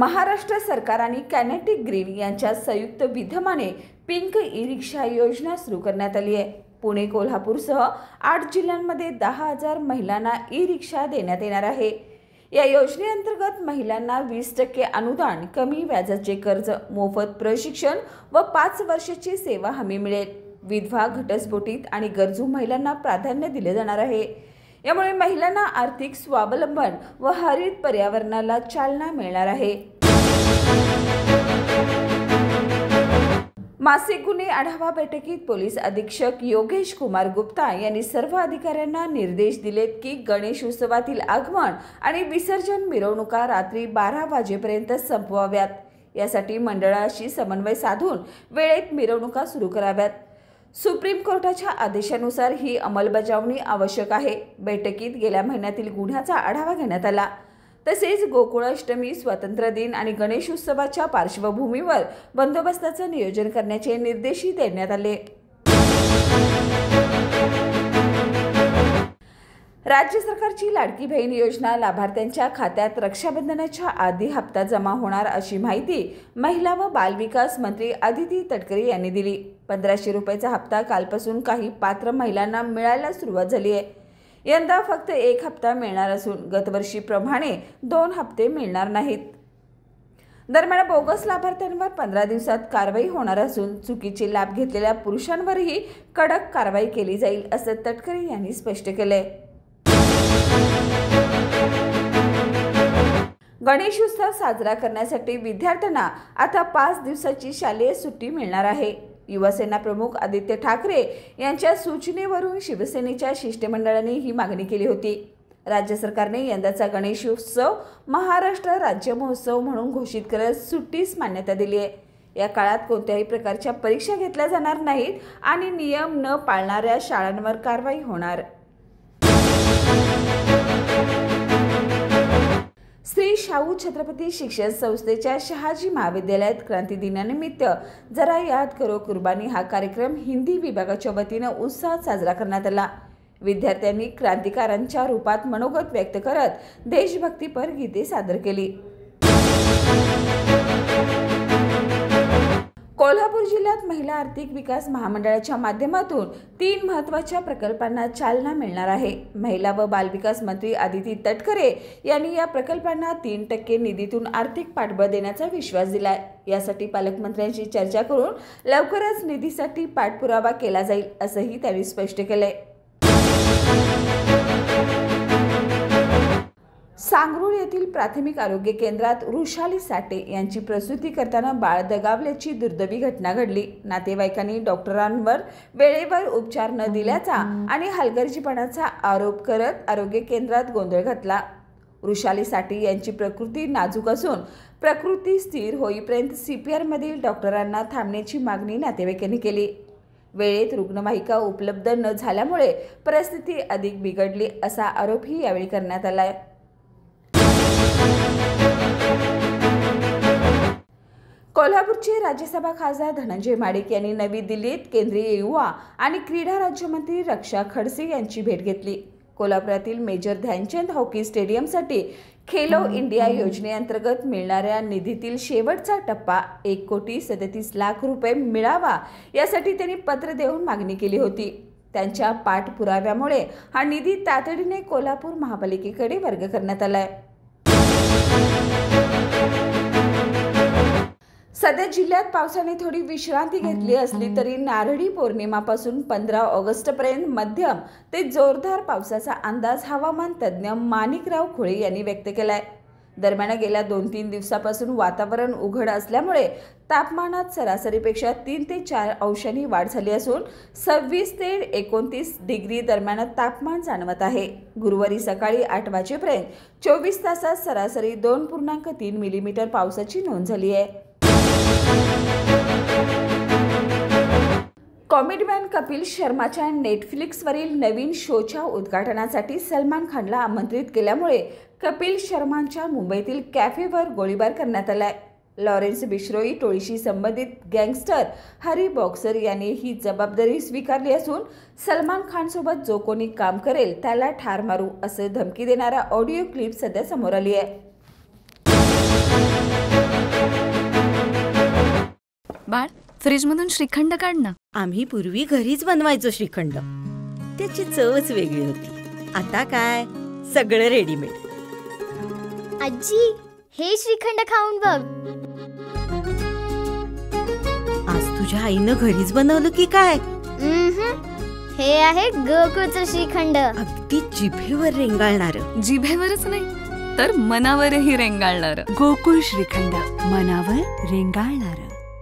महाराष्ट्र सरकार आणि kinetic green यांच्या संयुक्त विद्यमाने पिंक ई-रिक्षा योजना सुरू करण्यात आली आहे। पुणे कोल्हापूरसह 8 जिल्ह्यांमध्ये 10,000 महिलांना ई-रिक्षा देण्यात येणार आहे। या योजनेअंतर्गत महिलांना 20% अनुदान, कमी व्याजाचे कर्ज, मोफत प्रशिक्षण व 5 वर्षाची सेवा हमी मिळेल। विधवा, घटस्फोटित आणि गरजू महिलांना प्राधान्य दिले जाणार आहे। यामुळे महिलांना आर्थिक स्वावलंबन व हरित पर्यावरणाला चालना मिळणार आहे। मासिक गुन्हे आढावा बैठकीत पोलीस अधीक्षक योगेश कुमार गुप्ता यांनी सर्व अधिकाऱ्यांना निर्देश दिलेत की गणेश उत्सवातील आगमन आणि विसर्जन मिरवणुका रात्री 12 वाजेपर्यंत संपवाव्यात। यासाठी मंडळाशी समन्वय साधून वेळेत मिरवणुका सुरू कराव्यात। सुप्रीम कोर्टाच्या आदेशानुसार ही अंमलबजावणी आवश्यक आहे। बैठकीत गेल्या महिन्यातील गुन्ह्याचा आढावा घेण्यात आला। तसेच गोकुळाष्टमी, स्वातंत्र्य दिन आणि गणेश उत्सवाच्या पार्श्वभूमीवर बंदोबस्ताचे नियोजन करण्याचे निर्देशही देण्यात आले। राज्य सरकारची लाडकी बहीण योजना लाभार्थ्यांच्या खात्यात रक्षाबंधनाच्या आधी हप्ता जमा होणार अशी माहिती महिला व बालविकास मंत्री अदिती तटकरे यांनी दिली। 1500 रुपयाचा हप्ता कालपासून काही पात्र महिलांना मिळायला सुरुवात झाली आहे। यंदा फक्त 1 हप्ता मिळणार असून गतवर्षीप्रमाणे 2 हप्ते मिळणार नाहीत। दरम्यान बोगस लाभार्थ्यांवर 15 दिवसात कारवाई होणार असून चुकीचे लाभ घेतलेल्या पुरुषांवरही कडक कारवाई केली जाईल असे तटकरे यांनी स्पष्ट केले। गणेश उत्सव साजरा करण्यासाठी विद्यार्थ्यांना आता 5 दिवसाची शालेय सुट्टी मिळणार आहे। युवासेना प्रमुख आदित्य ठाकरे यांच्या सूचनेवरून शिवसेनेच्या शिष्टमंडळाने ही मागणी केली होती। राज्य सरकारने यंदाचा गणेश उत्सव महाराष्ट्र राज्य महोत्सव म्हणून घोषित करत सुट्टीस मान्यता दिली आहे। या काळात कोणत्याही प्रकारच्या परीक्षा घेतल्या जाणार नाहीत आणि नियम न पाळणाऱ्या शाळांवर कारवाई होणार। श्री शाहू छत्रपती शिक्षण संस्थेच्या शहाजी महाविद्यालयात क्रांती दिनानिमित्त जरा याद करो कुर्बानी हा कार्यक्रम हिंदी विभागाच्या वतीने उत्साहात साजरा करण्यात आला। विद्यार्थ्यांनी क्रांतिकारांच्या रूपात मनोगत व्यक्त करत देशभक्तीपर गीते सादर केली। कोल्हापूर जिल्ह्यात महिला आर्थिक विकास महामंडळाच्या माध्यमातून 3 महत्त्वाच्या प्रकल्पांना चालना मिळणार आहे। महिला व बालविकास मंत्री अदिती तटकरे यांनी या प्रकल्पांना 3% निधीतून आर्थिक पाठबळ देण्याचा विश्वास दिलाय। यासाठी पालकमंत्र्यांशी चर्चा करून लवकरच निधीसाठी पाठपुरावा केला जाईल असंही त्यांनी स्पष्ट केलंय। सांगरूळ येथील प्राथमिक आरोग्य केंद्रात वृषाली साठे यांची प्रसूती करताना बाळ दगावल्याची दुर्दैवी घटना घडली। नातेवाईकांनी डॉक्टरांवर वेळेवर उपचार न दिल्याचा आणि हलगर्जीपणाचा आरोप करत आरोग्य केंद्रात गोंधळ घातला। वृषाली साठे यांची प्रकृती नाजूक असून प्रकृती स्थिर होईपर्यंत CPR मधील डॉक्टरांना थांबण्याची मागणी नातेवाईकांनी केली। वेळेत रुग्णवाहिका उपलब्ध न झाल्यामुळे परिस्थिती अधिक बिघडली असा आरोपही यावेळी करण्यात आलाय। कोल्हापूरचे राज्यसभा खासदार धनंजय माडिक यांनी नवी दिल्लीत केंद्रीय युवा आणि क्रीडा राज्यमंत्री रक्षा खडसे यांची भेट घेतली। कोल्हापुरातील मेजर ध्यानचंद हॉकी स्टेडियमसाठी खेलो इंडिया योजनेअंतर्गत मिळणाऱ्या निधीतील शेवटचा टप्पा 1,37,00,000 रुपये मिळावा यासाठी त्यांनी पत्र देऊन मागणी केली होती। त्यांच्या पाठपुराव्यामुळे हा निधी तातडीने कोल्हापूर महापालिकेकडे वर्ग करण्यात आलाय। सध्या जिल्ह्यात पावसाने थोडी विश्रांती घेतली असली तरी नारळी पौर्णिमापासून 15 ऑगस्टपर्यंत मध्यम ते जोरदार पावसाचा अंदाज हवामान तज्ज्ञ माणिकराव खुळे यांनी व्यक्त केलाय। दरम्यान गेल्या 2-3 दिवसापासून वातावरण उघड असल्यामुळे तापमानात सरासरीपेक्षा 3 ते 4 अंशांनी वाढ झाली असून 26 ते 29 डिग्री दरम्यान तापमान जाणवत आहे। गुरुवारी सकाळी 8 वाजेपर्यंत 24 तासात सरासरी 2.3 मिलीमीटर पावसाची नोंद झाली आहे। कॉमेडीमॅन कपिल शर्माच्या नेटफ्लिक्सवरील नवीन शोच्या उद्घाटनासाठी सलमान खानला आमंत्रित केल्यामुळे कपिल शर्मांच्या मुंबईतील कॅफेवर गोळीबार करण्यात आलाय। लॉरेन्स बिश्रोई टोळीशी संबंधित गँगस्टर हरी बॉक्सर यांनी ही जबाबदारी स्वीकारली असून सलमान खानसोबत जो कोणी काम करेल त्याला ठार मारू असे धमकी देणारा ऑडिओ क्लिप सध्या समोर आली आहे। बाळ, फ्रीजमधून श्रीखंड काढ ना. आम्ही पूर्वी घरीच बनवायचो श्रीखंड. त्याची चवच वेगळी होती. आता काय सगळं रेडीमेड. आजी, हे श्रीखंड खाऊन बघ. आज तुझ्या आईनं घरीच बनवलं की काय? हे आहे गोकुळचं श्रीखंड. अगदी जिभेवर रेंगाळणार. जिभेवरच नाही तर मनावरही रेंगाळणार. गोकुळ श्रीखंड, मनावर रेंगाळणार.